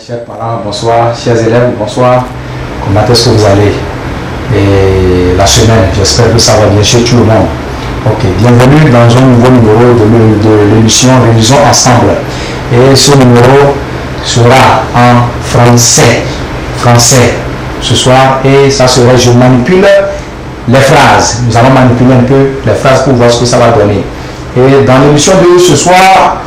Chers parents, bonsoir. Chers élèves, bonsoir. Comment est-ce que vous allez? Et la semaine, j'espère que ça va bien chez tout le monde. Ok, bienvenue dans un nouveau numéro de l'émission Révisons ensemble. Et ce numéro sera en français. Français ce soir. Et ça sera, je manipule les phrases. Nous allons manipuler un peu les phrases pour voir ce que ça va donner. Et dans l'émission de ce soir,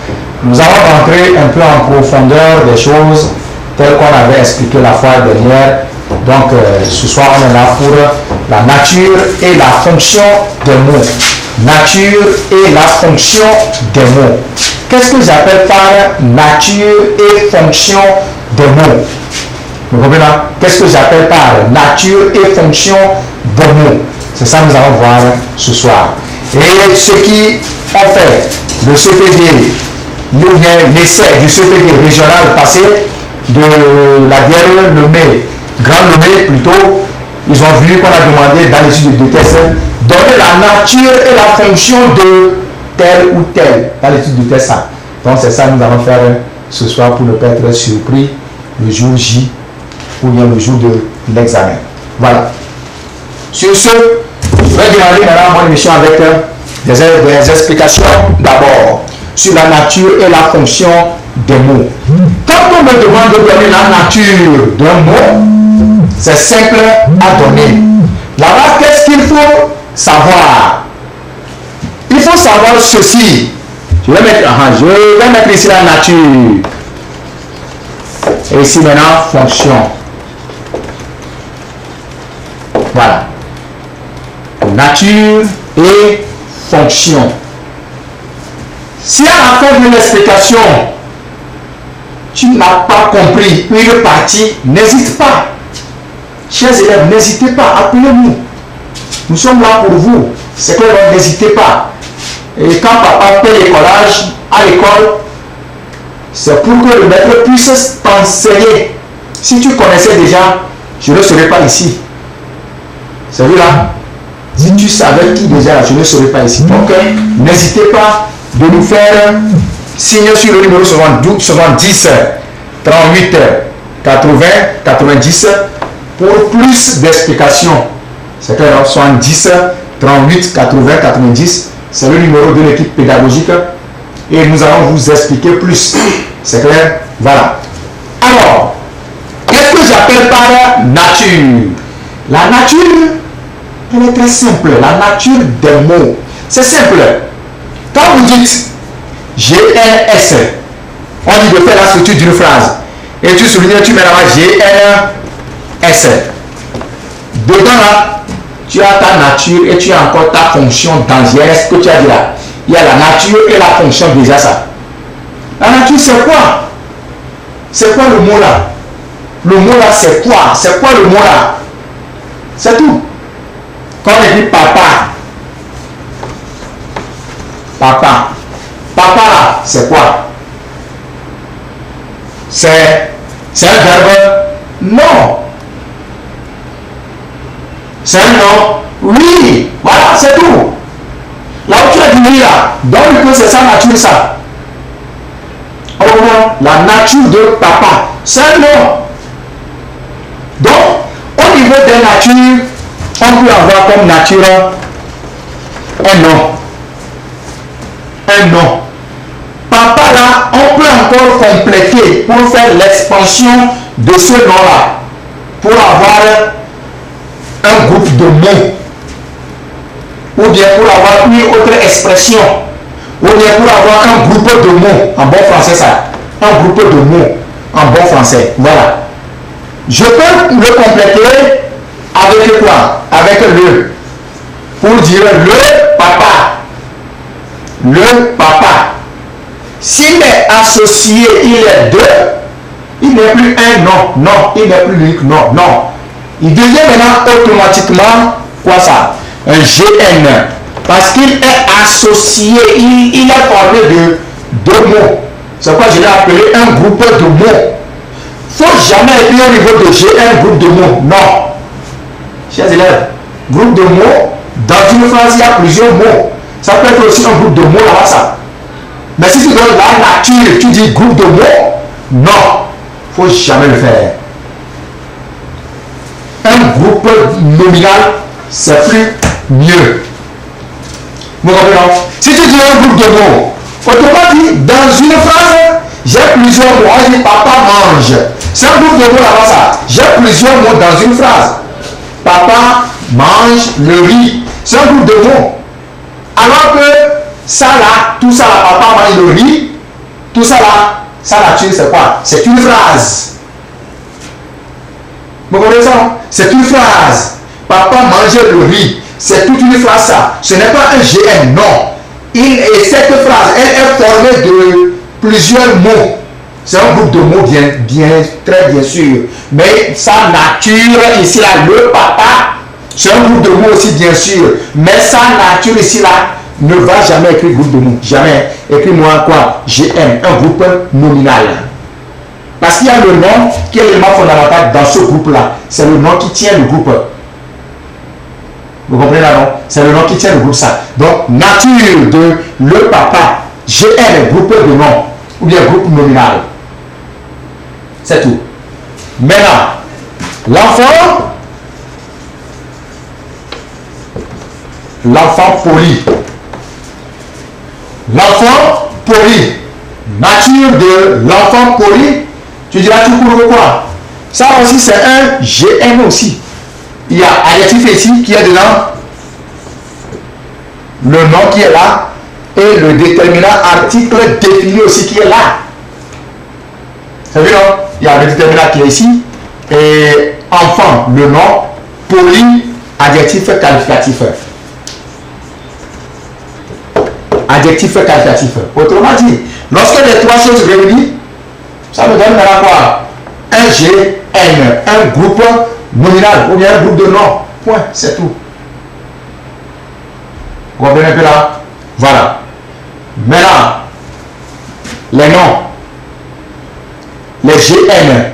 nous allons rentrer un peu en profondeur des choses telles qu'on avait expliqué la fois dernière. Donc, ce soir, on est là pour la nature et la fonction des mots. Nature et la fonction des mots. Qu'est-ce que j'appelle par nature et fonction des mots? Vous comprenez? Qu'est-ce que j'appelle par nature et fonction des mots? C'est ça que nous allons voir ce soir. Et ceux qui ont fait le CPD, l'essai du CPD régional passé, de la dernière nommée, grande nommée plutôt, ils ont vu qu'on a demandé dans l'étude de test, donner la nature et la fonction de tel ou tel dans l'étude de test. Donc c'est ça que nous allons faire ce soir pour ne pas être surpris le jour J ou bien le jour de l'examen. Voilà. Sur ce, je vais démarrer maintenant mon émission avec des explications d'abord sur la nature et la fonction des mots. Quand on me demande de donner la nature d'un mot, c'est simple à donner. Là-bas, qu'est-ce qu'il faut savoir? Il faut savoir ceci. Je vais mettre ici la nature. Et ici maintenant, fonction. Voilà. Nature et fonction. Si à la fin de l'explication, tu n'as pas compris une partie, n'hésite pas. Chers élèves, n'hésitez pas, appelez-nous. Nous sommes là pour vous. C'est que n'hésitez pas. Et quand papa fait l'écolage à l'école, c'est pour que le maître puisse t'enseigner. Si tu connaissais déjà, je ne serais pas ici. C'est vrai là? Si tu savais qui déjà, je ne serais pas ici. Donc, n'hésitez pas de nous faire signe sur le numéro 70 38 80 90 pour plus d'explications. C'est clair, 70 38 80 90, c'est le numéro de l'équipe pédagogique et nous allons vous expliquer plus. C'est clair? Voilà. Alors, qu'est-ce que j'appelle par nature? La nature, elle est très simple. La nature des mots, c'est simple. Quand vous dites GNS, on dit de faire la structure d'une phrase. Et tu soulignes, tu mets là GNS. Dedans là, tu as ta nature et tu as encore ta fonction dans GNS que tu as dit là. Il y a la nature et la fonction déjà ça. La nature c'est quoi? C'est quoi le mot là? Le mot là c'est quoi? C'est quoi le mot là? C'est tout. Quand on dit papa, papa. Papa là, c'est quoi? C'est un verbe? Non. C'est un nom? Oui. Voilà, c'est tout. Là où tu as dit oui là, donc que c'est sa nature ça. Au moins, la nature de papa, c'est un nom. Donc, au niveau des natures, on peut avoir comme nature un nom. Un nom. Papa là, on peut encore compléter pour faire l'expansion de ce nom-là, pour avoir un groupe de mots, ou bien pour avoir une autre expression, ou bien pour avoir un groupe de mots, en bon français ça, un groupe de mots, en bon français, voilà. Je peux le compléter avec quoi? Avec le, pour dire le papa. Le papa. S'il est associé, il est deux, il n'est plus un nom, non, il n'est plus l'unique nom, non. Il devient maintenant automatiquement quoi ça? Un GN. Parce qu'il est associé, il est formé de deux mots. C'est quoi je l'ai appelé un groupe de mots. Il ne faut jamais écrire au niveau de GN groupe de mots, non. Chers élèves, groupe de mots, dans une phrase il y a plusieurs mots. Ça peut être aussi un groupe de mots là-bas ça. Mais si tu donnes la nature, tu dis groupe de mots, non. Il ne faut jamais le faire. Un groupe nominal, c'est plus mieux. Vous comprenez? Si tu dis un groupe de mots, autrement dit, dans une phrase, j'ai plusieurs mots. On dit papa mange. C'est un groupe de mots là-bas ça. J'ai plusieurs mots dans une phrase. Papa mange le riz. C'est un groupe de mots. Alors que ça là, tout ça là, papa mange le riz, tout ça là, ça là, c'est quoi? C'est une phrase. Vous comprenez ça? C'est une phrase. Papa mange le riz. C'est toute une phrase ça. Ce n'est pas un GM, non. Et cette phrase, elle est formée de plusieurs mots. C'est un groupe de mots très bien sûr. Mais sa nature ici là, le papa, c'est un groupe de mots aussi bien sûr. Mais sa nature ici là, ne va jamais écrire groupe de mots. Jamais. Écris-moi quoi? GM, un groupe nominal. Parce qu'il y a le nom qui est l'élément fondamental dans ce groupe-là. C'est le nom qui tient le groupe. Vous comprenez là, non? C'est le nom qui tient le groupe ça. Donc, nature de le papa, GM, groupe de nom, ou bien groupe nominal. C'est tout. Maintenant, l'enfant poli. L'enfant poli. Nature de l'enfant poli, tu diras tout court quoi? Ça aussi, c'est un GM aussi. Il y a adjectif ici qui est dedans, le nom qui est là, et le déterminant article défini aussi qui est là. C'est vu, non? Il y a le déterminant qui est ici, et enfant, le nom, poli, adjectif qualificatif. Adjectif qualificatif. Autrement dit, lorsque les trois choses réunies, ça me donne maintenant quoi? Un GN, un groupe nominal ou bien un groupe de noms. Point, c'est tout. Vous comprenez un peu là? Voilà. Maintenant, les noms. Les GN.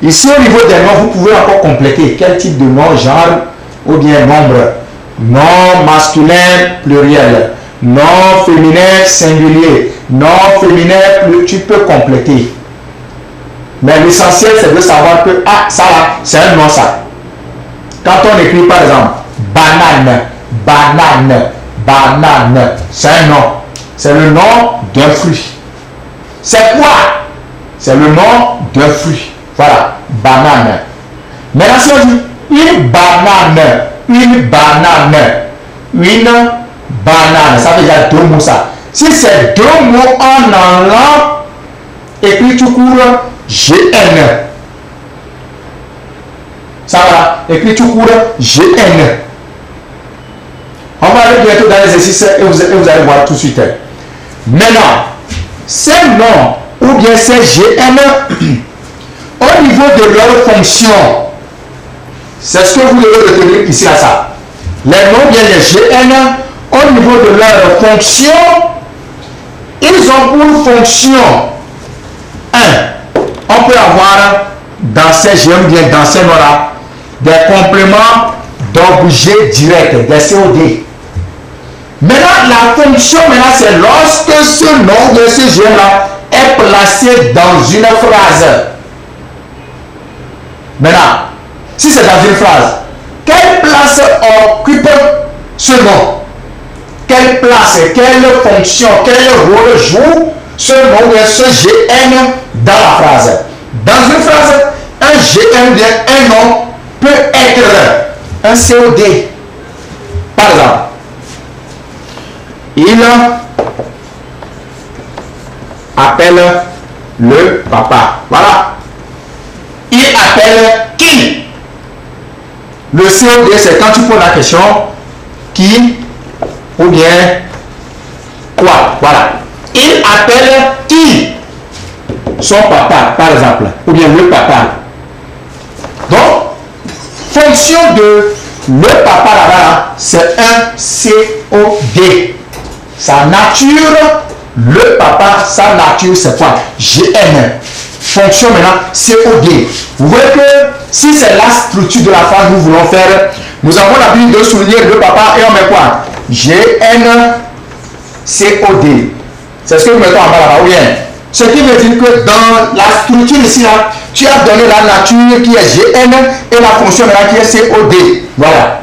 Ici, au niveau des noms, vous pouvez encore compléter quel type de nom, genre ou bien nombre. Nom masculin, pluriel. Nom féminin, singulier. Nom féminin, tu peux compléter. Mais l'essentiel, c'est de savoir que, ah, ça là, c'est un nom ça. Quand on écrit par exemple, banane, banane, banane, c'est un nom. C'est le nom d'un fruit. C'est quoi? C'est le nom d'un fruit. Voilà, banane. Maintenant, si on dit une banane, une banane, une banane, ça veut dire deux mots ça. Si c'est deux mots en langue, écrit tout court, GN. Ça va, écrit tout court, GN. On va aller bientôt dans l'exercice et vous allez voir tout de suite. Maintenant, ces noms ou bien ces GN, au niveau de leur fonction, c'est ce que vous devez retenir ici à ça. Les noms bien les GN, au niveau de leur fonction, ils ont pour fonction 1. On peut avoir dans ces GN, bien dans ces noms-là, des compléments d'objets directs, des COD. Maintenant, la fonction, c'est lorsque ce nom de ce GN-là est placé dans une phrase. Maintenant, si c'est dans une phrase, quelle place occupe ce nom? Quelle place, quelle fonction, quel rôle joue ce nom de ce GN dans la phrase? Dans une phrase, un GN, bien un nom, peut être un COD. Par exemple, il appelle le papa. Voilà. Il appelle qui? Le COD, c'est quand tu poses la question qui ou bien quoi. Voilà. Il appelle qui? Son papa, par exemple. Ou bien le papa. Donc, fonction de le papa là-bas, c'est un COD. Sa nature, le papa, sa nature, c'est quoi? GN. Fonction maintenant, COD. Vous voyez que si c'est la structure de la phrase que nous voulons faire, nous avons l'habitude de souligner le papa et on met quoi? GN, COD. C'est ce que nous mettons en bas là-bas. Ou bien, Ce qui veut dire que dans la structure ici, là, tu as donné la nature qui est Gn et la fonction là qui est COD. Voilà.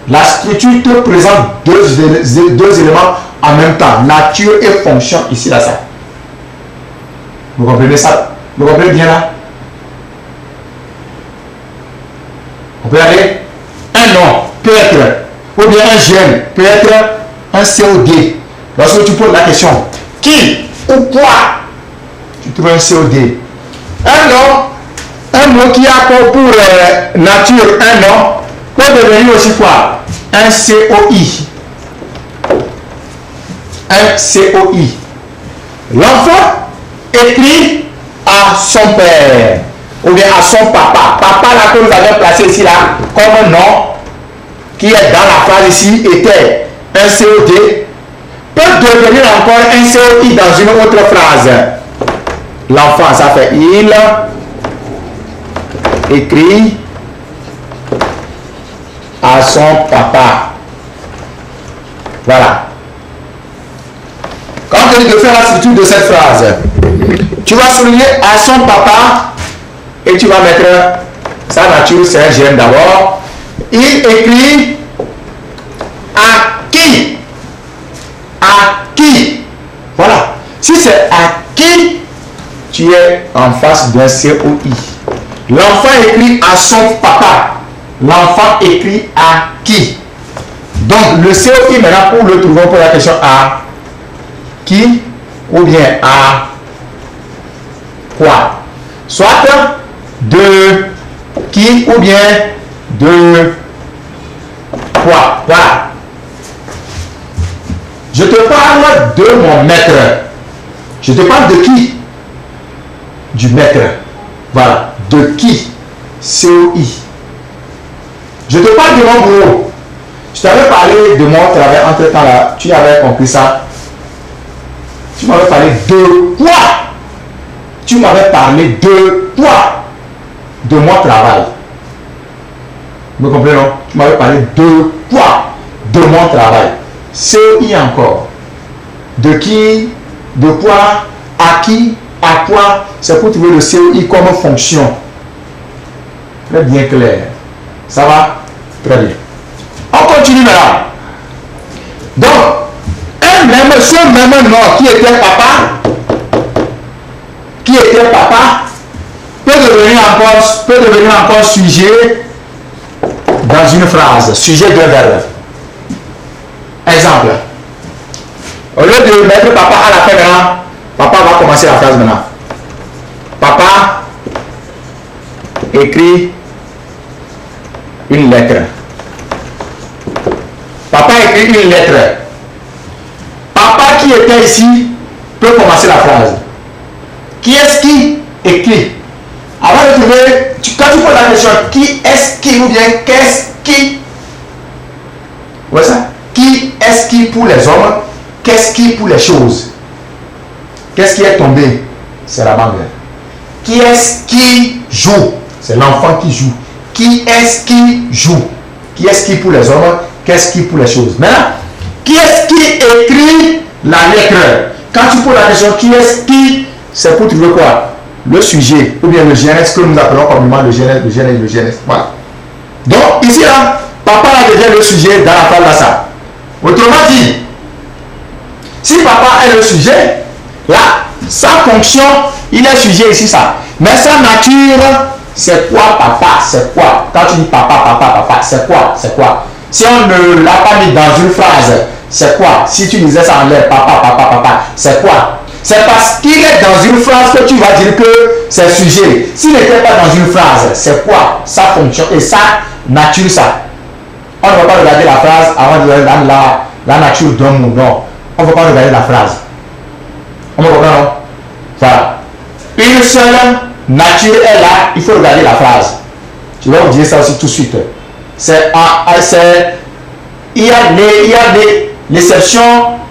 La structure te présente deux éléments en même temps. Nature et fonction ici, là, ça. Vous comprenez ça? Vous comprenez bien là? On peut aller. Un nom peut être, ou bien un gène peut être un COD. Lorsque tu poses la question, qui ou quoi, tu trouves un COD. Un mot qui a pour nature un nom, peut devenir aussi quoi? Un COI. Un COI. L'enfant écrit à son père ou bien à son papa. Papa là que nous avons placé ici là comme un nom qui est dans la phrase ici était un COD peut devenir encore un COI dans une autre phrase. L'enfant, ça fait il écrit à son papa. Voilà. Quand tu dis de faire la structure de cette phrase, tu vas souligner à son papa et tu vas mettre sa nature, c'est un gène d'abord. Il écrit à qui? À qui? Voilà. Si c'est à qui, tu es en face d'un COI. L'enfant écrit à son papa. L'enfant écrit à qui? Donc le COI maintenant, pour le trouver, on pose la question à qui ou bien à quoi? Soit de qui ou bien de quoi? Voilà. Je te parle de mon maître. Je te parle de qui? Du maître. Voilà. De qui? COI. Je te parle de mon boulot. Je t'avais parlé de mon travail entre temps là. Tu avais compris ça? Tu m'avais parlé de quoi? Tu m'avais parlé de quoi? De mon travail. Vous me comprenez, non? Tu m'avais parlé de quoi? De mon travail. COI encore. De qui? De quoi? À qui? À quoi? C'est pour trouver le COI comme fonction. Très bien clair. Ça va? Très bien. On continue maintenant. Donc, ce même nom qui était papa, peut devenir encore sujet dans une phrase, sujet d'un verbe. Exemple. Au lieu de mettre papa à la fin maintenant, papa va commencer la phrase maintenant. Papa écrit une lettre. Papa écrit une lettre. Papa qui était ici peut commencer la phrase. Qui est-ce qui écrit? Avant de trouver, quand tu poses la question, qui est-ce qui ou bien qu'est-ce qui? Vous voyez ça? Qui est-ce qui pour les hommes? Qu'est-ce qui pour les choses? Qu'est-ce qui est tombé? C'est la banque. Qui est-ce qui joue? C'est l'enfant qui joue. Qui est-ce qui joue? Qui est-ce qui pour les hommes? Qu'est-ce qui pour les choses? Maintenant, qui est-ce qui écrit la lettre? Quand tu poses la question, qui est-ce qui? C'est pour trouver quoi? Le sujet, ou bien le gène, ce que nous appelons communément le gène. Voilà. Donc, ici, là, papa a déjà le sujet dans la phrase là, ça. Autrement dit, si papa est le sujet, là, sa fonction, il est sujet ici, ça. Mais sa nature, c'est quoi papa? C'est quoi? Quand tu dis papa, c'est quoi? C'est quoi? Si on ne l'a pas mis dans une phrase, c'est quoi? Si tu disais ça en l'air, papa, c'est quoi? C'est parce qu'il est dans une phrase que tu vas dire que c'est sujet. S'il n'était pas dans une phrase, c'est quoi sa fonction et sa nature, ça? On ne va pas regarder la phrase avant de regarder la nature d'un mot. Non. On ne va pas regarder la phrase. On me comprend? Voilà. Une seule nature est là, il faut regarder la phrase. Je vais vous dire ça aussi tout de suite. Il y a des l'exception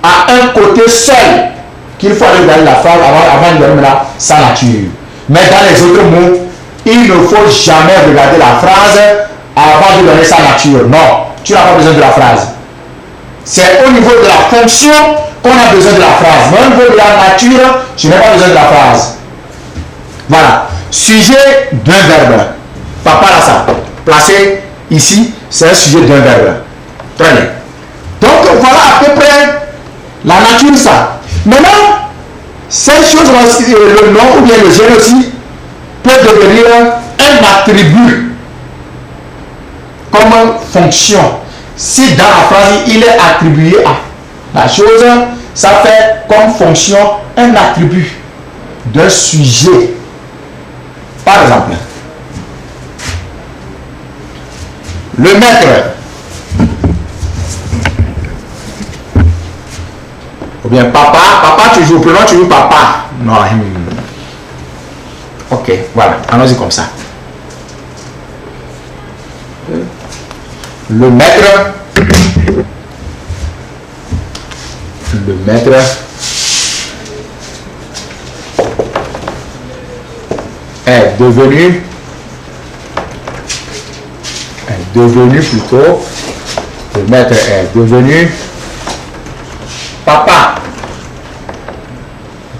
à un côté seul qu'il faut aller regarder la phrase avant de donner sa nature. Mais dans les autres mots, il ne faut jamais regarder la phrase avant de donner sa nature. Non, tu n'as pas besoin de la phrase. C'est au niveau de la fonction qu'on a besoin de la phrase. Même pour la nature, je n'ai pas besoin de la phrase. Voilà. Sujet d'un verbe. Papa là, ça. Placé ici, c'est un sujet d'un verbe. Très bien. Donc voilà à peu près la nature, ça. Maintenant, cette chose, le nom ou bien le gène aussi, peut devenir un attribut comme fonction. Si dans la phrase, il est attribué à la chose, ça fait comme fonction un attribut d'un sujet. Par exemple, le maître. Ou bien papa, tu joues prénom, tu joues papa. Non. Ok, voilà, allons-y comme ça. Le maître est devenu plutôt, le maître est devenu papa.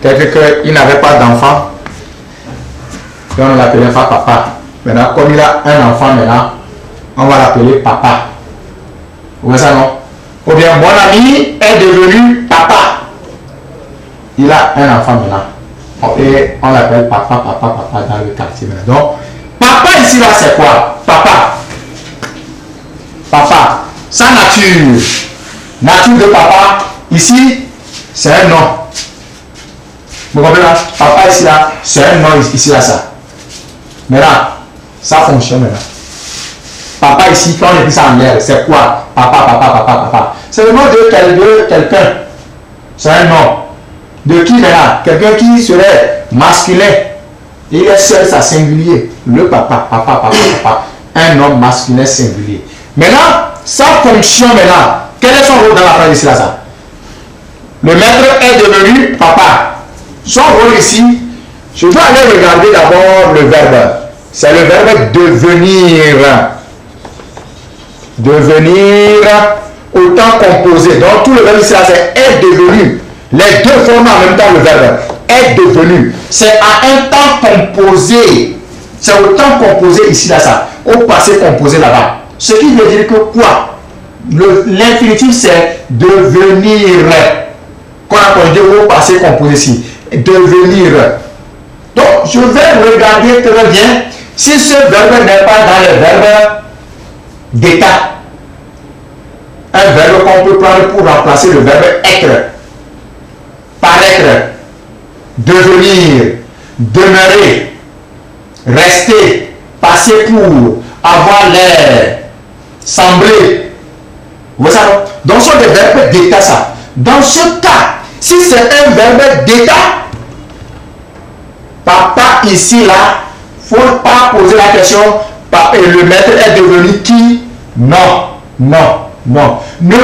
Peut-être qu'il n'avait pas d'enfant, et on l'appelait papa. Maintenant, comme il a un enfant maintenant, on va l'appeler papa. Vous voyez ça, non? Ou bien mon ami est devenu papa. Il a un enfant maintenant. Et on l'appelle papa dans le quartier maintenant. Donc, papa ici là, c'est quoi? Papa. Sa nature. Nature de papa, ici, c'est un nom. Vous comprenez là? Papa ici là, c'est un nom ici là, ça. Maintenant, ça fonctionne maintenant. Papa ici, quand on écrit ça en l'air, c'est quoi? Papa. C'est le nom de quelqu'un. C'est un nom. De qui maintenant? Quelqu'un qui serait masculin. Il est seul, ça singulier. Le papa. Un homme masculin singulier. Maintenant, sa fonction maintenant. Quel est son rôle dans la phrase ici là, ça? Le maître est devenu papa. Son rôle ici, je dois aller regarder d'abord le verbe. C'est le verbe devenir. Devenir au temps composé. Donc tout le verbe ici là, c'est est devenu. Les deux forment en même temps le verbe. Est devenu. C'est à un temps composé. C'est au temps composé ici là, ça. Au passé composé là-bas. Ce qui veut dire que quoi? L'infinitif c'est devenir. Qu'on a conjugué au passé composé ici. Devenir. Donc je vais regarder très bien si ce verbe n'est pas dans le verbe d'état. Un verbe qu'on peut prendre pour remplacer le verbe être. Paraître. Devenir. Demeurer. Rester. Passer pour. Avoir l'air. Sembler. Vous voyez ça? Donc ce sont des verbes d'état, ça. Dans ce cas, si c'est un verbe d'état, papa ici là, il ne faut pas poser la question, le maître est devenu qui? Non. Ne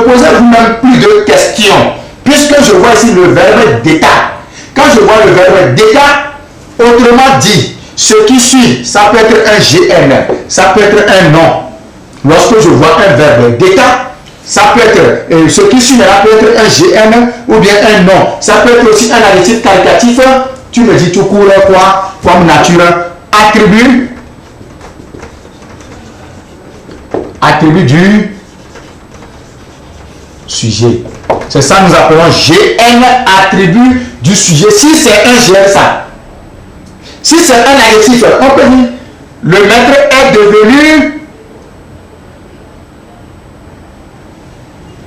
posez-vous même plus de questions. Puisque je vois ici le verbe d'état. Quand je vois le verbe d'état, autrement dit, ce qui suit, ça peut être un GN, ça peut être un nom. Lorsque je vois un verbe d'état, ça peut être, ce qui suit là peut être un GN ou bien un nom. Ça peut être aussi un adjectif qualitatif. Tu me dis tout court quoi? Comme nature, attribut du sujet. C'est ça que nous appelons GN, attribut du sujet. Si c'est un GN, ça. Si c'est un adjectif, on peut dire le maître est devenu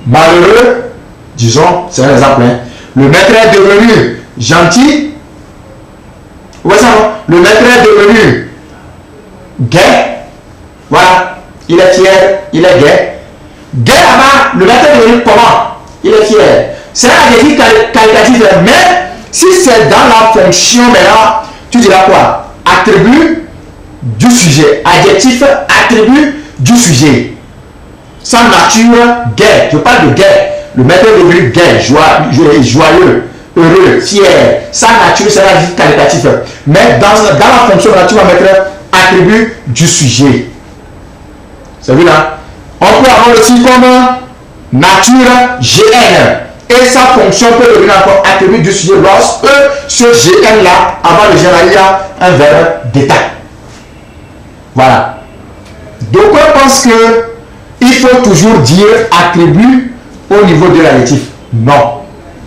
malheureux. Disons, c'est un exemple. Le maître est devenu gentil. Vous voyez ça, non? Le maître est devenu gai. Voilà. Il est fier, il est gai. Gai là-bas, le maître est devenu comment? Il est fier. C'est un adjectif qualitatif, mais si c'est dans la fonction maintenant, tu diras quoi? Attribut du sujet. Adjectif, attribut du sujet. Sa nature, gai. Je parle de gai. Le maître est devenu gai, joyeux, heureux, fier. Sa nature, c'est un adjectif qualitatif. Mais dans la fonction, tu vas mettre attribut du sujet. C'est vu là? On peut avoir aussi comme nature GN. et sa fonction peut devenir encore attribut du sujet lorsque ce GN là, avant le GN, il y a un verbe d'état. Voilà. Donc on pense que il faut toujours dire attribut au niveau de l'adjectif. Non.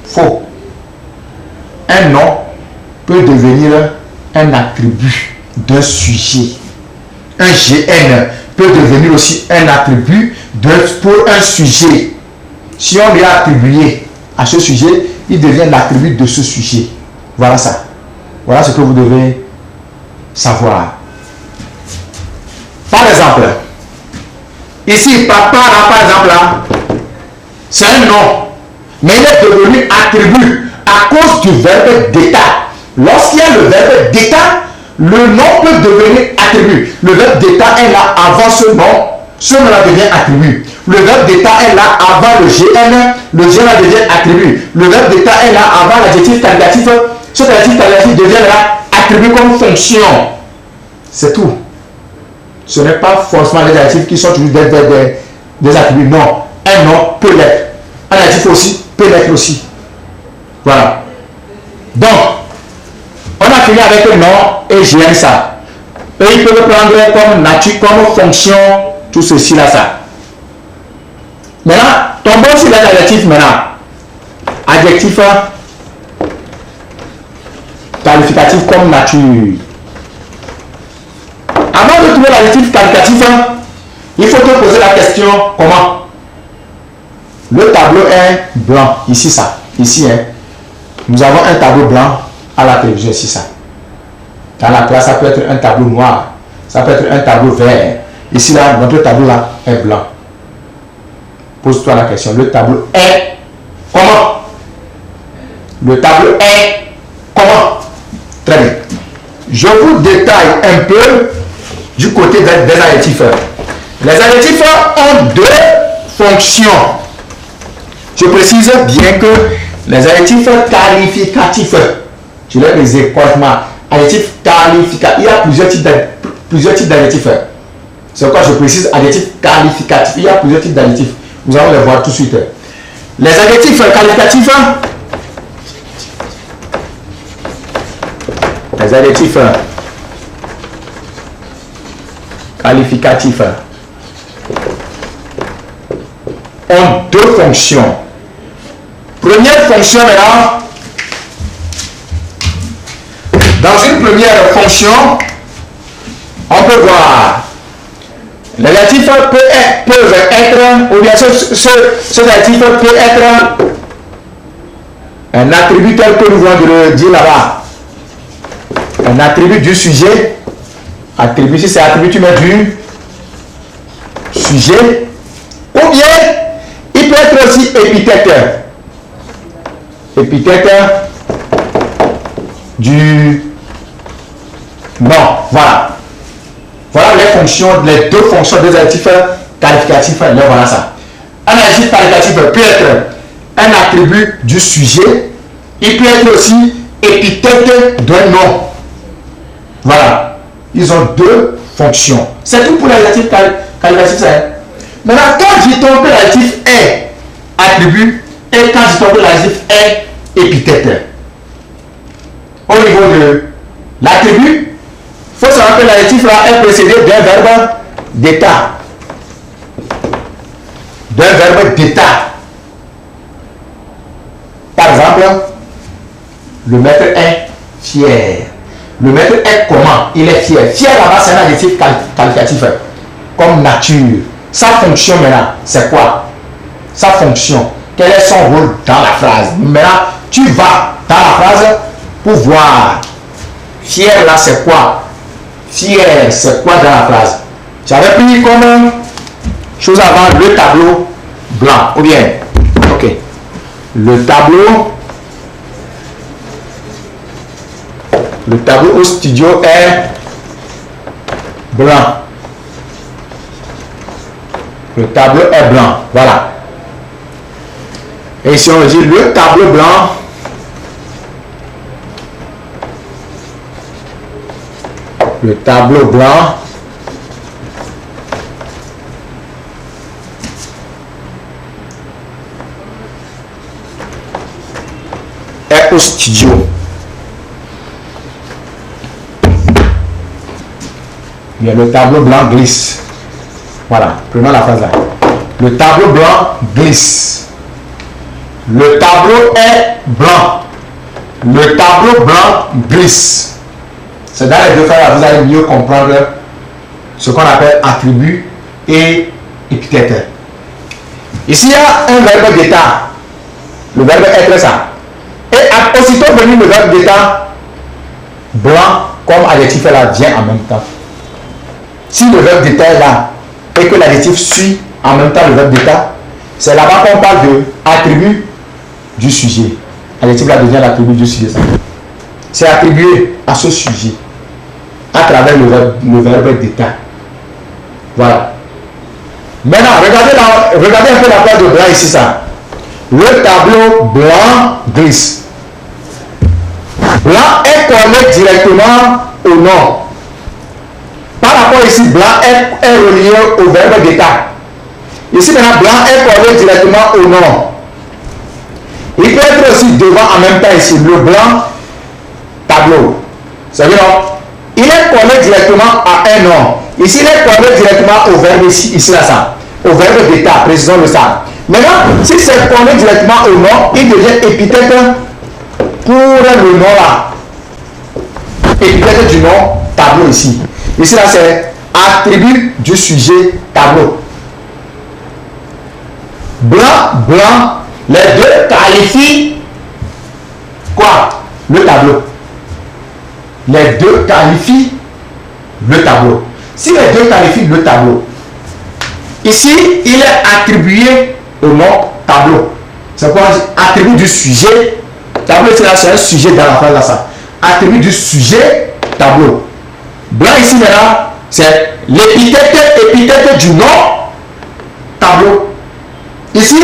Faux. Un nom peut devenir un attribut d'un sujet. Un GN peut devenir aussi un attribut pour un sujet. Si on lui a attribué à ce sujet, il devient l'attribut de ce sujet. Voilà ça. Voilà ce que vous devez savoir. Par exemple, ici, papa, là, par exemple, là, c'est un nom, mais il est devenu attribut à cause du verbe d'état. Lorsqu'il y a le verbe d'état, le nom peut devenir attribut. Le verbe d'état est là avant ce nom-là devient attribut. Le verbe d'état est là avant le GN là devient attribut. Le verbe d'état est là avant l'adjectif qualificatif. Ce adjectif qualificatif devient là attribut comme fonction. C'est tout. Ce n'est pas forcément les adjectifs qui sont toujours des attributs. Non, un nom peut l'être. Un adjectif aussi peut l'être aussi. Voilà. Donc, on a fini avec le nom et GN ça. Et ils peuvent prendre comme nature, comme fonction, tout ceci là, ça. Maintenant, tombons sur les adjectifs maintenant. Adjectif qualificatif comme nature. Avant de trouver l'adjectif qualificatif, il faut te poser la question comment. Le tableau est blanc, ici ça, ici nous avons un tableau blanc à la télévision, ici ça. Dans la classe, ça peut être un tableau noir, ça peut être un tableau vert. Ici là, notre tableau là est blanc. Pose-toi la question, le tableau est comment? Le tableau est comment? Très bien. Je vous détaille un peu du côté des adjectifs. Les adjectifs ont deux fonctions. Je précise bien que les adjectifs qualificatifs, je les précise correctement. Adjectif qualificatif, il y a plusieurs types d'adjectifs. C'est pourquoi je précise adjectif qualificatif. Il y a plusieurs types d'adjectifs. Nous allons les voir tout de suite. Les adjectifs qualificatifs, les adjectifs qualificatifs ont deux fonctions. Première fonction maintenant, dans une première fonction, on peut voir les adjectifs peuvent être, ou bien ce adjectif peut être un attribut tel que nous venons de le dire là-bas. Un attribut du sujet. Attribut, si c'est attribut, tu mets du sujet. Ou bien, il peut être aussi épithète. Épithète du nom. Voilà. Voilà les fonctions, les deux fonctions des adjectifs qualificatifs. Voilà ça. Un adjectif qualificatif peut être un attribut du sujet. Il peut être aussi épithète d'un nom. Voilà. Ils ont deux fonctions. C'est tout pour l'adjectif qualificatif. Maintenant, quand je tombe que l'adjectif est attribut et quand je tombe que l'adjectif est épithète. Au niveau de l'attribut, il faut savoir que l'adjectif là est précédé d'un verbe d'état. D'un verbe d'état. Par exemple, le maître est fier. Le maître est comment? Il est fier. Fier là-bas, c'est un adjectif qualificatif. Comme nature. Sa fonction maintenant, c'est quoi? Sa fonction. Quel est son rôle dans la phrase? Maintenant, tu vas dans la phrase pour voir. Fier là, c'est quoi? Fier, c'est quoi dans la phrase? J'avais pris comme chose avant le tableau blanc. Ou bien, ok. Le tableau au studio est blanc. Le tableau est blanc. Voilà. Et si on dit le tableau blanc, le tableau blanc est au studio. Bien, le tableau blanc glisse. Voilà, prenons la phrase là. Le tableau blanc glisse. Le tableau est blanc. Le tableau blanc glisse. C'est dans les deux phrases là, vous allez mieux comprendre ce qu'on appelle attribut et épithète. Ici, il y a un verbe d'état. Le verbe être ça. Et aussitôt venu le verbe d'état, blanc comme adjectif là vient en même temps. Si le verbe d'état est là et que l'adjectif suit en même temps le verbe d'état, c'est là-bas qu'on parle de attribut du sujet. L'adjectif là devient l'attribut du sujet. C'est attribué à ce sujet à travers le verbe d'état. Voilà. Maintenant, regardez un peu la place de blanc ici, ça. Le tableau blanc glisse. Blanc est collé directement au nom. Par rapport ici, blanc est relié au verbe d'état. Ici maintenant, blanc est collé directement au nom. Il peut être aussi devant en même temps ici, le blanc tableau. C'est vrai, non? Il est collé directement à un nom. Ici, il est collé directement au verbe ici là, ça. Au verbe d'état, précisons le ça. Maintenant, si c'est collé directement au nom, il devient épithète pour le nom là. Épithète du nom tableau ici. Ici là, c'est attribut du sujet tableau. Blanc, blanc, les deux qualifient quoi? Le tableau. Les deux qualifient le tableau. Si les deux qualifient le tableau, ici, il est attribué au nom tableau. C'est quoi? Attribut du sujet. Tableau, c'est un sujet dans la phrase là, ça. Attribut du sujet tableau. Blanc ici maintenant, c'est l'épithète du nom tableau. Ici,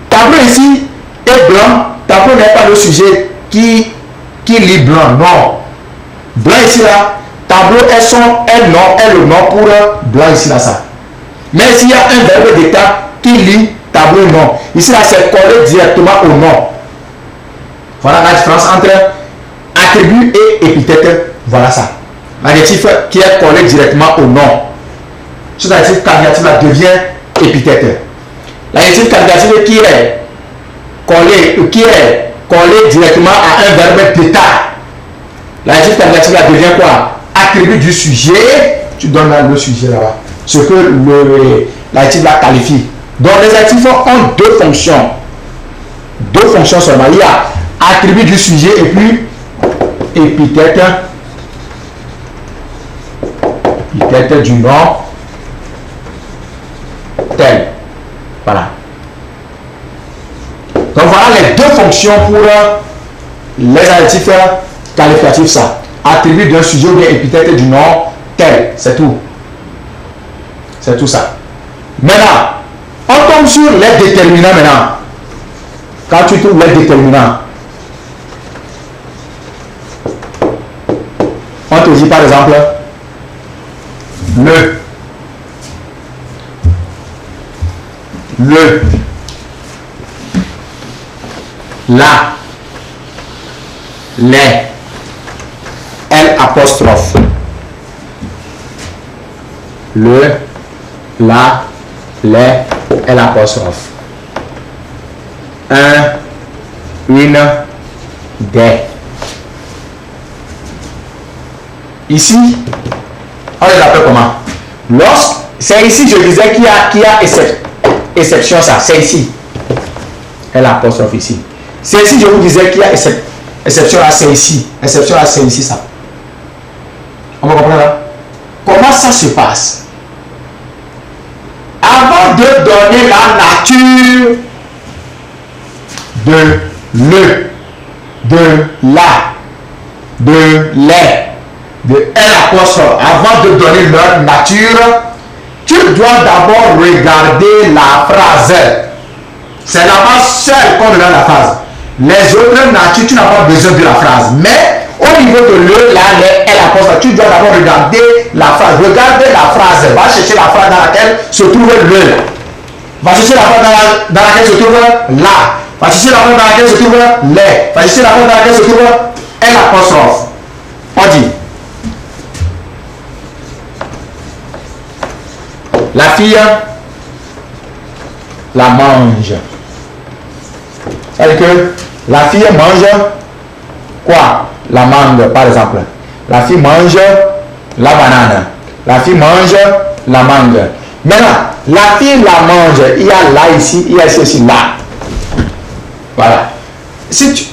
tableau ici est blanc. Tableau n'est pas le sujet qui lit blanc. Non. Blanc ici là, tableau est le nom pour blanc ici là, ça. Mais s'il y a un verbe d'état qui lit tableau nom, ici là c'est collé directement au nom. Voilà la différence entre attribut et épithète. Voilà ça. L'adjectif qui est collé directement au nom. Cet adjectif qualificatif là devient épithète. L'adjectif qualificatif qui est collé directement à un verbe d'état. L'adjectif qualificatif là devient quoi? Attribut du sujet. Tu donnes là le sujet là-bas. Ce que l'adjectif là qualifie. Donc les adjectifs ont deux fonctions. Deux fonctions seulement. Il y a attribut du sujet et puis épithète du nom tel. Voilà. Donc voilà les deux fonctions pour les adjectifs qualificatifs, ça. Attribut d'un sujet ou bien épithète du nom tel. C'est tout. C'est tout ça. Maintenant, on tombe sur les déterminants maintenant. Quand tu trouves les déterminants, on te dit par exemple la, les, L apostrophe, le, la, les, L apostrophe, un, une, des. Ici, on les appelle comment? C'est ici, je disais qu'il y a exception, ça. C'est ici. L apostrophe ici. C'est ici, je vous disais qu'il y a exception là, c'est ici. Exception là, c'est ici, ça. On va comprendre là? Comment ça se passe? Avant de donner la nature de le, de la, de les, de L apostrophe, avant de donner leur nature, tu dois d'abord regarder la phrase. C'est là-bas seul qu'on donne la phrase. Les autres natures, tu n'as pas besoin de la phrase. Mais au niveau de le, la, les, L apostrophe, tu dois d'abord regarder la phrase. Regardez la phrase. Va chercher la phrase dans laquelle se trouve le. Va chercher la phrase dans laquelle se trouve la. Participe d'abord dans laquelle se trouve les. Participe d'abord dans laquelle se trouve un apostrophe. On dit. La fille la mange. C'est-à-dire que la fille mange quoi? La mangue, par exemple. La fille mange la banane. La fille mange la mangue. Maintenant, la fille la mange. Il y a là ici, il y a ici aussi là. Voilà. Si tu,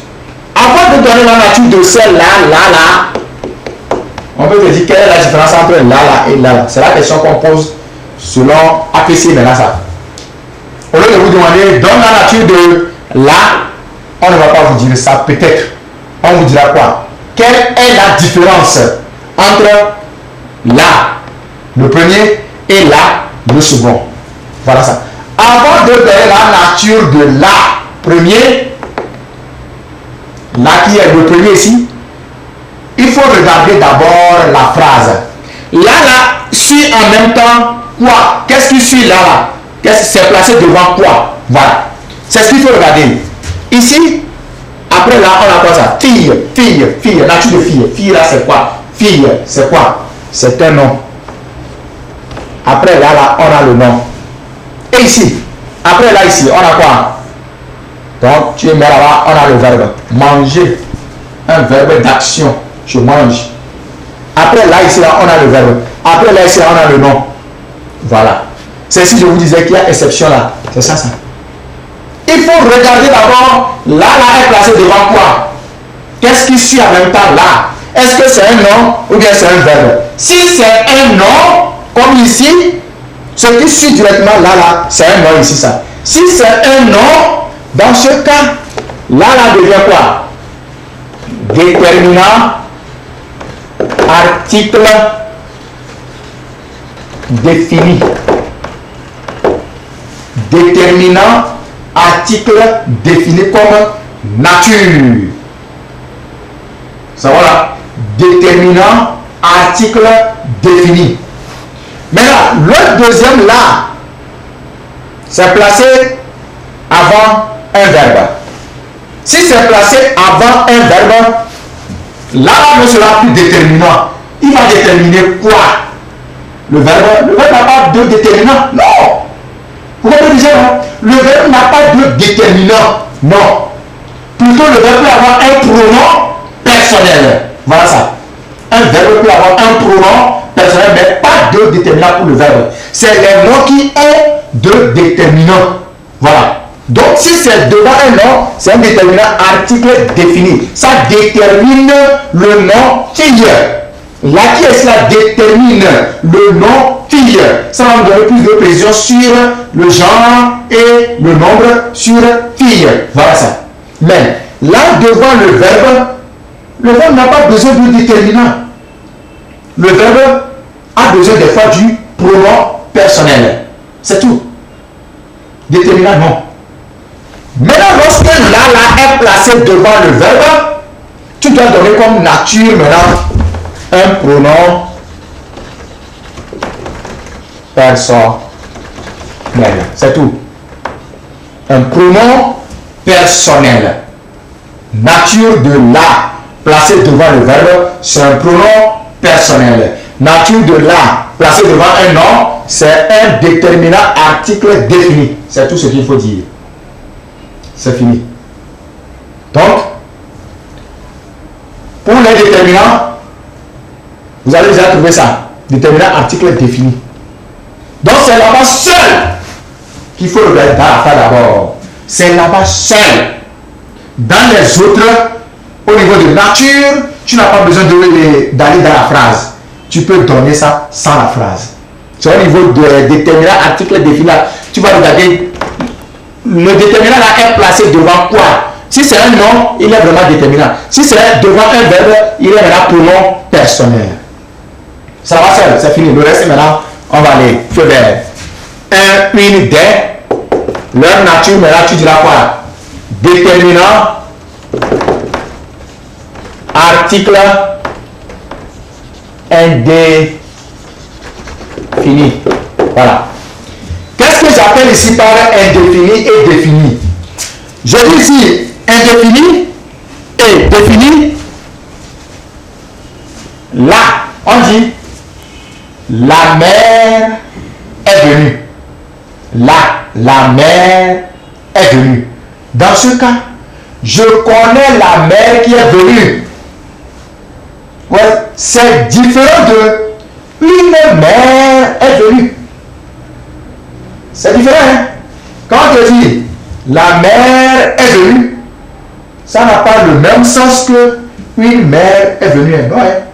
avant de donner la nature de celle-là, on peut te dire quelle est la différence entre là et là. C'est la question qu'on pose selon APC maintenant ça. Au lieu de vous demander, donne la nature de là, on ne va pas vous dire ça, peut-être. On vous dira quoi? Quelle est la différence entre là, le premier, et là, le second? Voilà ça. Avant de donner la nature de là, premier, là qui est le premier ici, il faut regarder d'abord la phrase. Là suit en même temps quoi? Qu'est-ce qui suit là? Qu'est-ce qui s'est placé devant quoi? Voilà. C'est ce qu'il faut regarder. Ici, après là, on a quoi ça? Fille, nature de fille. Fille là, c'est quoi? Fille, c'est quoi? C'est un nom. Après là, on a le nom. Et ici, après là, ici, on a quoi? Donc, tu mets là-bas, on a le verbe manger. Un verbe d'action. Je mange. Après là, ici, là, on a le verbe. Après là, ici, là, on a le nom. Voilà. C'est si je vous disais qu'il y a exception là. C'est ça, ça. Il faut regarder d'abord, là est placé devant quoi? Qu'est-ce qui suit en même temps là? Est-ce que c'est un nom ou bien c'est un verbe? Si c'est un nom, comme ici, ce qui suit directement là, c'est un nom ici, ça. Si c'est un nom, dans ce cas, là devient quoi? Déterminant, article défini. Déterminant, article défini comme nature. Ça voilà. Déterminant, article défini. Maintenant, le deuxième là, c'est placé avant un verbe. Si c'est placé avant un verbe, là ne sera plus déterminant. Il va déterminer quoi? Le verbe n'a pas de déterminant. Non. Vous comprenez déjà, non? Le verbe n'a pas de déterminant. Non. Plutôt, le verbe peut avoir un pronom personnel. Voilà ça. Un verbe peut avoir un pronom personnel, mais pas de déterminant pour le verbe. C'est les mots qui ont de déterminant. Voilà. Donc, si c'est devant un nom, c'est un déterminant article défini. Ça détermine le nom fille. Là qui est cela détermine le nom fille. Ça va nous donner plus de précision sur le genre et le nombre sur fille. Voilà ça. Mais là devant le verbe n'a pas besoin de déterminant. Le verbe a besoin des fois du pronom personnel. C'est tout. Déterminant, non. Maintenant, lorsque là est placé devant le verbe, tu dois donner comme nature maintenant un pronom personnel. C'est tout. Un pronom personnel. Nature de là placé devant le verbe, c'est un pronom personnel. Nature de là placé devant un nom, c'est un déterminant article défini. C'est tout ce qu'il faut dire. C'est fini. Donc, pour les déterminants, vous allez déjà trouver ça. Déterminant article défini. Donc, c'est là-bas seul qu'il faut regarder dans la phrase d'abord. C'est là-bas seul. Dans les autres, au niveau de nature, tu n'as pas besoin d'aller dans la phrase. Tu peux donner ça sans la phrase. C'est au niveau de déterminant article défini. Tu vas regarder. Le déterminant là est placé devant quoi? Si c'est un nom, il est vraiment déterminant. Si c'est devant un verbe, il est maintenant pronom personnel. Ça va seul, c'est fini. Le reste maintenant, on va aller feu vert. Un, une, des. Leur nature, maintenant tu diras quoi? Déterminant, article indéfini. Voilà. Qu'est-ce que j'appelle ici par indéfini et défini? Je dis ici indéfini et défini. Là, on dit la mer est venue. Là, la mer est venue. Dans ce cas, je connais la mer qui est venue. Ouais, c'est différent de une mer est venue. C'est différent, hein? Quand on te dit la mer est venue, ça n'a pas le même sens que une mer est venue. Non, hein?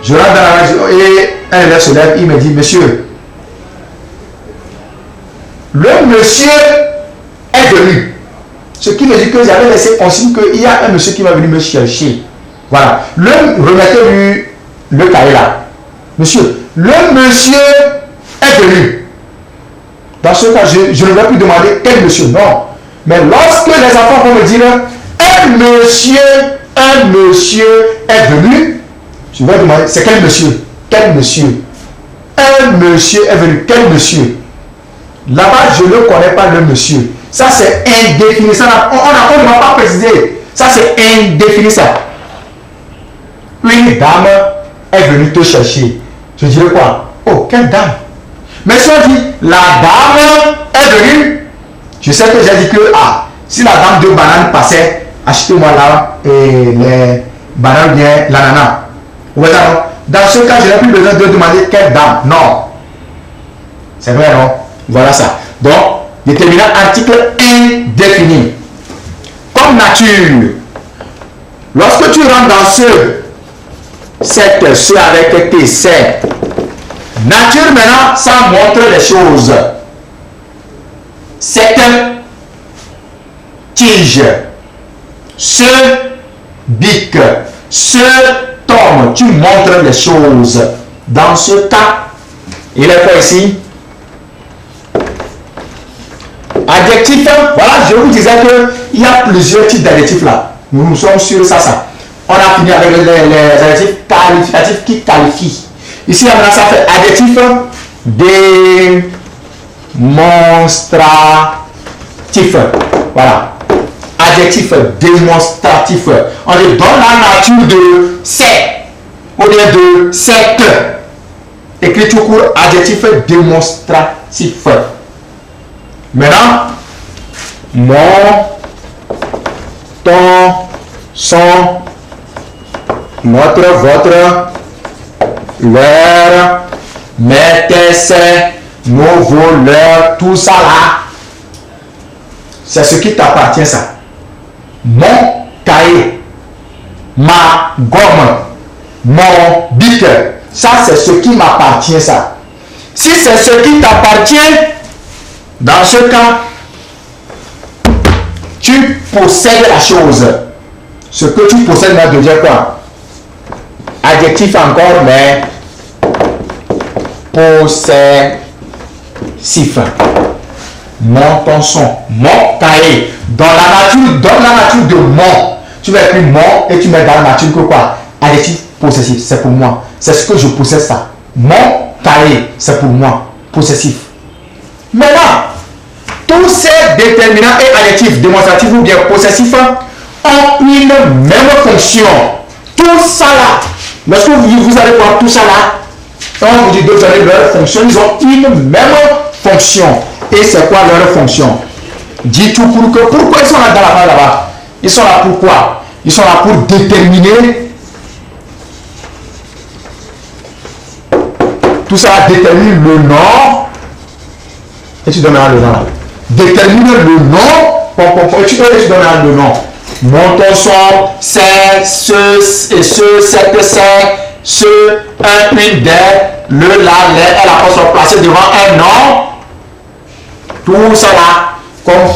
Je rentre dans la maison et un élève se lève, il me dit, monsieur, le monsieur est venu. Ce qui veut dire que j'avais laissé consigne qu'il y a un monsieur qui va venir me chercher. Voilà. Remettez-lui le cahier là. Monsieur, le monsieur est venu. Dans ce cas, je ne vais plus demander quel monsieur. Non. Mais lorsque les enfants vont me dire un monsieur est venu, je vais demander c'est quel monsieur? Quel monsieur? Un monsieur est venu. Quel monsieur? Là-bas, je ne connais pas le monsieur. Ça, c'est indéfini. Ça, on ne va pas préciser. Ça, c'est indéfini, ça. Une dame est venue te chercher. Je dirais quoi? Oh, quelle dame? Mais si on dit la dame est venue, je sais que j'ai dit que, si la dame de banane passait, achetez-moi là les bananes bien l'ananas. Dans ce cas, je n'ai plus besoin de demander quelle dame. Non. C'est vrai, non? Voilà ça. Donc, déterminant article indéfini. Comme nature. Lorsque tu rentres dans ce avec tes c'est. Nature maintenant, ça montre les choses. Cette tige, ce bic, ce tome, tu montres les choses. Dans ce cas, il est quoi ici? Adjectif, voilà, je vous disais qu'il y a plusieurs types d'adjectifs là. Nous sommes sur ça. On a fini avec les adjectifs qualificatifs qui qualifient. Ici, maintenant, ça fait adjectif démonstratif. Voilà. Adjectif démonstratif. On est dans la nature de c'est ou bien de cette. Écrit tout court, adjectif démonstratif. Maintenant, mon, ton, son, notre, votre, leur, mes, tes, c'est, nos, vos, leur, tout ça là, c'est ce qui t'appartient ça. Mon cahier, ma gomme, mon bic, ça c'est ce qui m'appartient ça. Si c'est ce qui t'appartient, dans ce cas, tu possèdes la chose. Ce que tu possèdes va devenir quoi? Adjectif encore, mais possessif. Mon, ton, son, mon cahier. Dans la nature de mon, tu vas écrire mon et tu mets dans la nature que quoi? Adjectif possessif, c'est pour moi. C'est ce que je possède ça. Mon cahier, c'est pour moi. Possessif. Maintenant, tous ces déterminants et adjectifs démonstratifs ou bien possessifs ont une même fonction. Tout ça là, lorsque vous allez voir tout ça là, on vous dit de donner leur fonction, ils ont une même fonction. Et c'est quoi leur fonction? Dis tout pour que. Pourquoi ils sont là dans la page là-bas? Ils sont là pour quoi? Ils sont là pour déterminer. Tout ça détermine le nom. Et tu donneras le nom là. Détermine le nom. Et tu donneras le nom. Mon, ton, son, c'est, ce, et ce, cette, c'est, ce, un, une, des, le, la, les, et la personne placée devant un nom. Tout ça là, comme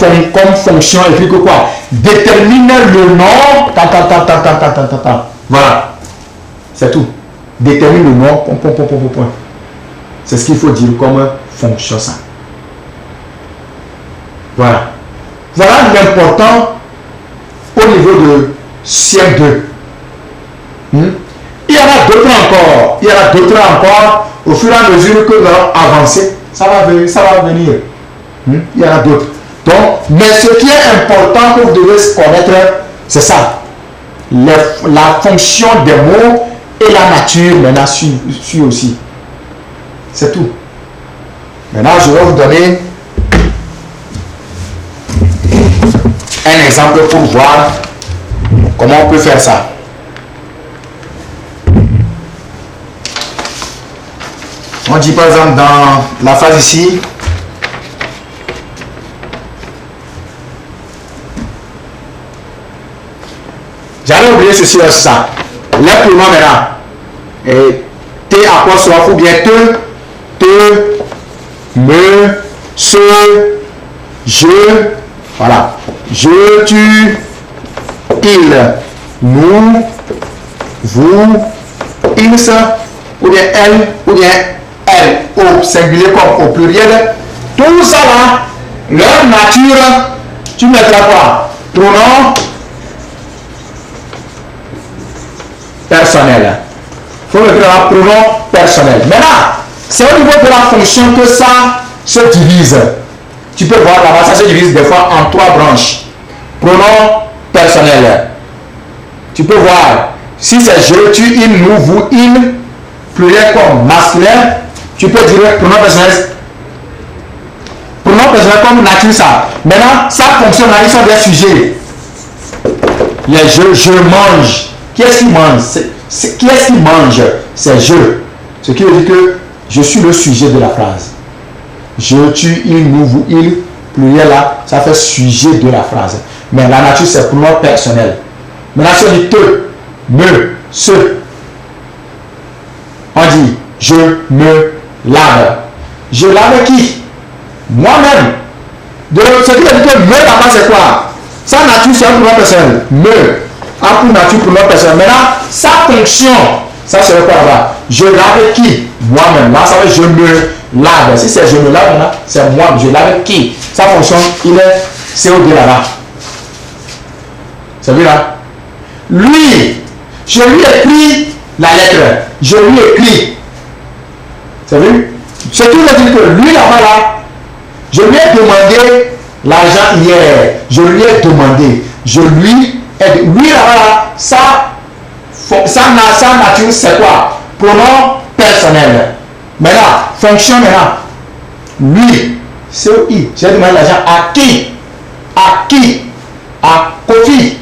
fonction, et puis que quoi? Détermine le nom. Voilà. C'est tout. Détermine le nom. Point. C'est ce qu'il faut dire comme fonction ça. Voilà. Voilà l'important au niveau de CM2. Il y en a d'autres encore. Au fur et à mesure que nous allons avancer, ça va venir. Il y en a d'autres. Donc, mais ce qui est important que vous devez connaître, c'est ça. La fonction des mots et la nature, maintenant, suit aussi. C'est tout. Maintenant, je vais vous donner un exemple pour voir comment on peut faire ça. On dit par exemple dans la phrase ici, j'avais oublié ceci ou ça. Les pronoms maintenant. Et T apostrophe ou bien te, me, ce, je, voilà. Je, tu, il, nous, vous, ils, ou bien elle, ou bien elle, au singulier comme au pluriel. Tout ça là, leur nature, tu mettras quoi? Pronom personnel. Il faut mettre un pronom personnel. Maintenant, c'est au niveau de la fonction que ça se divise. Tu peux voir là-bas, ça se divise des fois en 3 branches. Pronom personnel. Tu peux voir, si c'est je, tu, il, nous, vous, il, pluriel comme masculin, tu peux dire pronom personnel. Pronom personnel comme nature ça. Maintenant, ça fonctionne là, ils sont des sujets. Les je mange. Qui est-ce qui mange? Qui est-ce qui mange? C'est je. Ce qui veut dire que je suis le sujet de la phrase. Je, tu, il, nous, vous, il, pluriel là, ça fait sujet de la phrase. Mais la nature, c'est pronom personnel. Maintenant, si on dit te, me, ce, on dit je me lave. Je lave qui? Moi-même. Ce qui veut dire que me là-bas, c'est quoi? Sa nature, c'est un pronom personnel. Me. Un pour nature, pronom personnel. Maintenant, sa fonction, ça c'est quoi là-bas? Je lave qui? Moi-même. Là, ça veut dire je me lave. Si c'est je me lave, là, c'est moi. Je lave qui? Sa fonction, c'est au-delà là-bas. C'est vu là? Lui, je lui écris la lettre. Je lui écris. C'est vu? Ce qui veut dire que lui là-bas là, je lui ai demandé l'argent hier. Je lui ai demandé. Je lui ai dit. Lui là-bas, sa nature c'est quoi? Pronom personnel. Maintenant, fonction maintenant. Lui, c'est I. J'ai demandé l'argent à qui? À qui? À Kofi.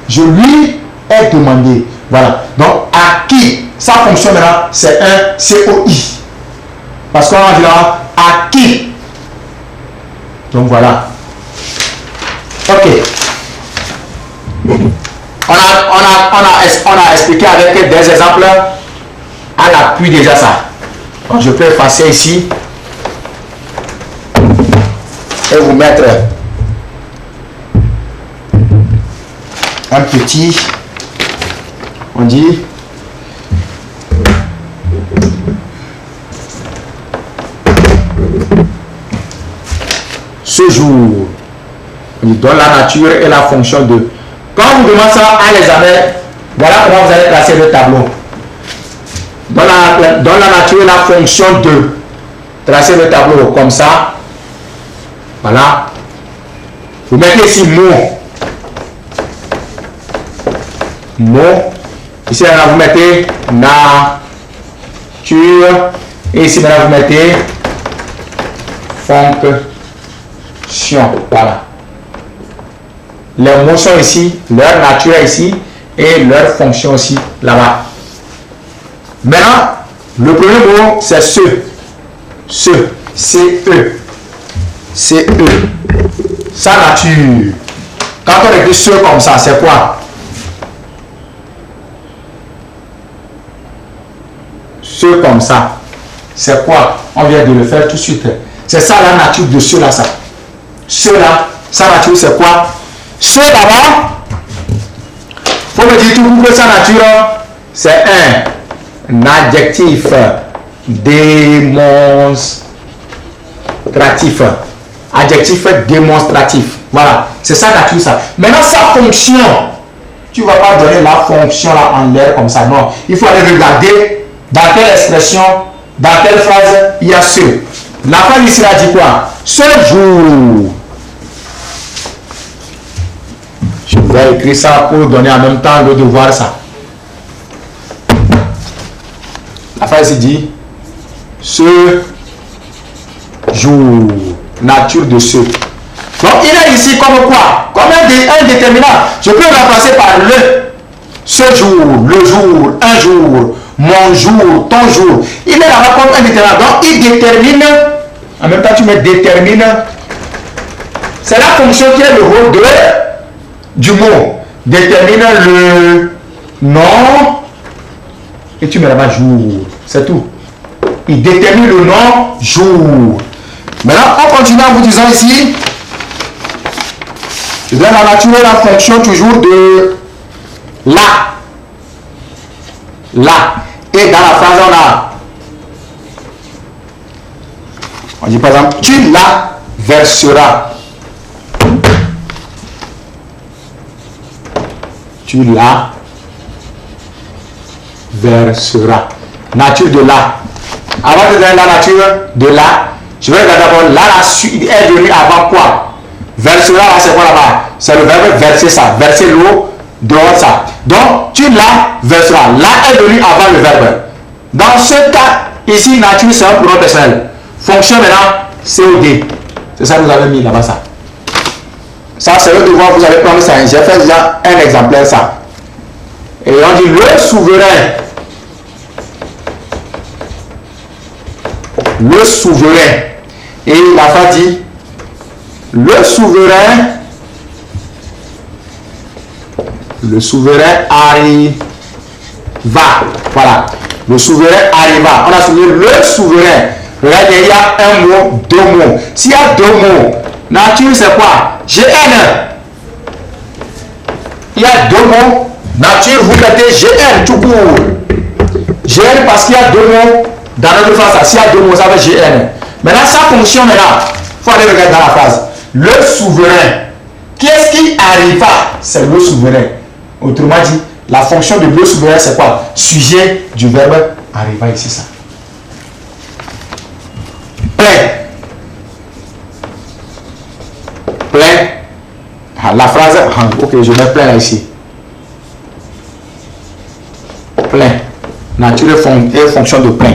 Je lui ai demandé. Voilà. Donc, à qui? Ça fonctionne maintenant, c'est un COI. Parce qu'on va dire à qui? Donc, voilà. Ok. On a expliqué avec des exemples à l'appui déjà ça. Donc, je peux effacer ici et vous mettre un petit, on dit ce jour. On dit dans la nature et la fonction de. Quand on vous demande ça à l'examen, voilà comment vous allez placer le tableau. Dans la nature et la fonction de. Tracez le tableau comme ça. Voilà. Vous mettez ici mot. Mot. Ici, là, vous mettez nature. Et ici, maintenant, vous mettez fonction. Voilà. Les mots sont ici, leur nature est ici et leur fonction aussi là-bas. Maintenant, le premier mot, c'est ce. Ce. C-E. C-E. Sa nature. Quand on écrit ce comme ça, c'est quoi? Ce comme ça. C'est quoi? On vient de le faire tout de suite. C'est ça la nature de ceux-là, ça. Ceux-là, sa nature, c'est quoi? Ce là-bas, il faut me dire tout que sa nature, c'est un adjectif démonstratif. Adjectif démonstratif. Voilà, c'est sa nature ça. Maintenant, sa fonction, tu ne vas pas donner la fonction là en l'air comme ça. Non, il faut aller regarder dans quelle expression, dans quelle phrase il y a ce. La phrase ici là dit quoi? Ce jour. vais écrire ça pour donner en même temps le devoir ça. La phrase dit ce jour, nature de ce. Donc il est ici comme quoi? Comme un déterminant. Je peux remplacer par le, ce jour, le jour, un jour, mon jour, ton jour. Il est là comme un déterminant. Donc il détermine, en même temps tu me détermines. C'est la fonction qui est le rôle du mot. Détermine le nom et tu mets là-bas jour. C'est tout. Il détermine le nom jour. Maintenant, on continue en vous disant ici, je donne la nature et la fonction toujours de la. La. Et dans la phrase, on dit par exemple, tu la verseras. Tu la verseras. Nature de la. Avant de donner la nature de la, je vais regarder d'abord la suite est venue avant quoi? Versera, c'est quoi là-bas? C'est le verbe verser ça. Verser l'eau dehors ça. Donc, tu la verseras. La est venue avant le verbe. Dans ce cas, ici, nature, c'est un pronom personnel. Fonction maintenant, COD. C'est ça que vous avez mis là-bas ça. Ça, c'est le devoir, vous allez prendre ça. J'ai fait déjà un exemplaire ça. Et on dit le souverain. Le souverain. Et la phrase dit le souverain arriva. Voilà. Le souverain arriva. On a souligné le souverain. Regardez, il y a un mot, deux mots. S'il y a deux mots, nature c'est quoi? GN. Il y a deux mots. Nature, vous mettez GN tout court. GN parce qu'il y a deux mots. Dans notre phrase, s'il y a deux mots, ça veut GN. Maintenant, ça fonctionne là. Il faut aller regarder dans la phrase. Le souverain. Qu'est-ce qui arriva? C'est le souverain. Autrement dit, la fonction de le souverain, c'est quoi? Sujet du verbe arriva ici, ça. Plein. Plein. Ah, la phrase, ok, je mets plein là ici. Plein. Nature et fonction de plein.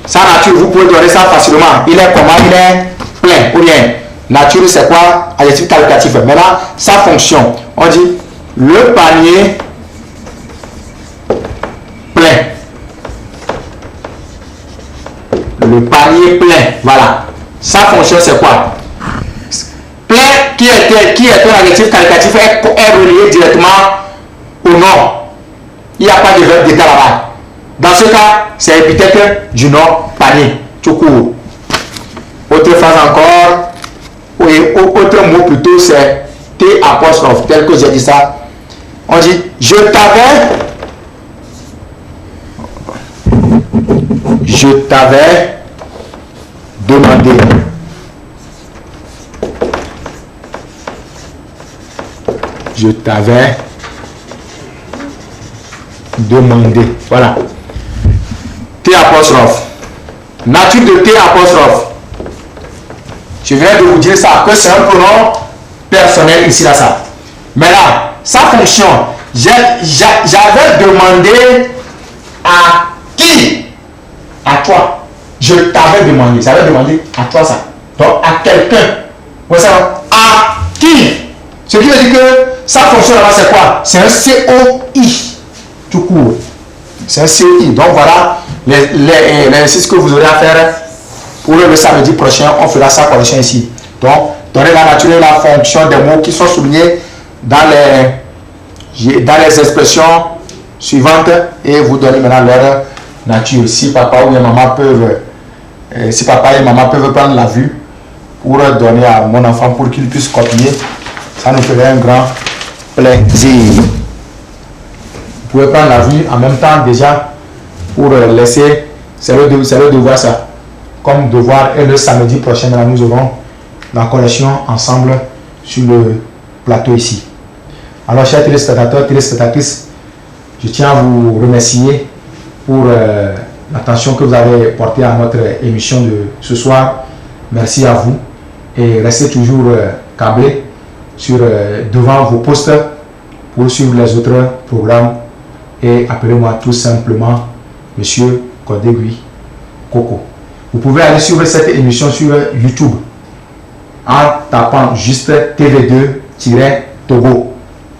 Sa nature, vous pouvez donner ça facilement. Il est comment? Il est plein. Ou bien, nature, c'est quoi? Adjectif qualificatif. Maintenant, sa fonction. On dit le panier plein. Le panier plein. Voilà. Sa fonction, c'est quoi? Plein qui est un adjectif qualificatif est relié directement au nom. Il n'y a pas de verbe d'état là-bas. Dans ce cas, c'est l'épithète du nom panier, tout court. Autre phrase encore, oui, autre mot plutôt, c'est T apostrophe, tel que j'ai dit ça. On dit, je t'avais demandé. Je t'avais demandé. Voilà. T apostrophe. Nature de T apostrophe. Je viens de vous dire ça, que c'est un pronom personnel ici, là, ça. Mais là, sa fonction, j'avais demandé à qui? À toi. Je t'avais demandé. J'avais demandé à toi ça. Donc, à quelqu'un. Vous savez, à qui? Ce qui veut dire que sa fonction là-bas, c'est quoi? C'est un COI. Tout court. C'est un COI. Donc, voilà les exercices que vous aurez à faire pour le samedi prochain. On fera ça prochain ici. Donc, donner la nature et la fonction des mots qui sont soulignés dans les expressions suivantes et vous donner maintenant leur nature. Si papa ou maman peuvent, prendre la vue pour donner à mon enfant pour qu'il puisse copier, ça nous ferait un grand plaisir. Vous pouvez prendre la vue en même temps déjà pour laisser, c'est le devoir ça. Comme devoir, et le samedi prochain, nous aurons la correction ensemble sur le plateau ici. Alors, chers téléspectateurs, téléspectatrices, je tiens à vous remercier pour l'attention que vous avez portée à notre émission de ce soir. Merci à vous et restez toujours câblés devant vos postes pour suivre les autres programmes. Et appelez-moi tout simplement Monsieur Kodegui Coco. Vous pouvez aller suivre cette émission sur YouTube en tapant juste TV2-Togo.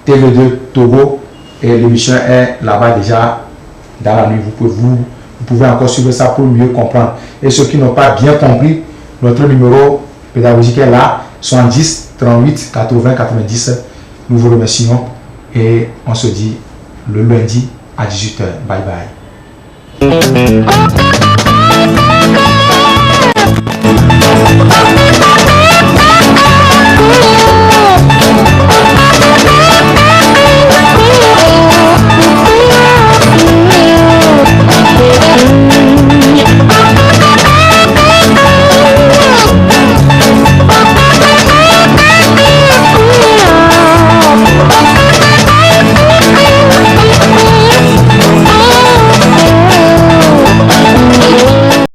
TV2 Togo. Et l'émission est là-bas déjà dans la nuit. Vous pouvez encore suivre ça pour mieux comprendre. Et ceux qui n'ont pas bien compris, notre numéro pédagogique est là, 70 38 80 90. Nous vous remercions et on se dit le lundi à 18h. Bye bye.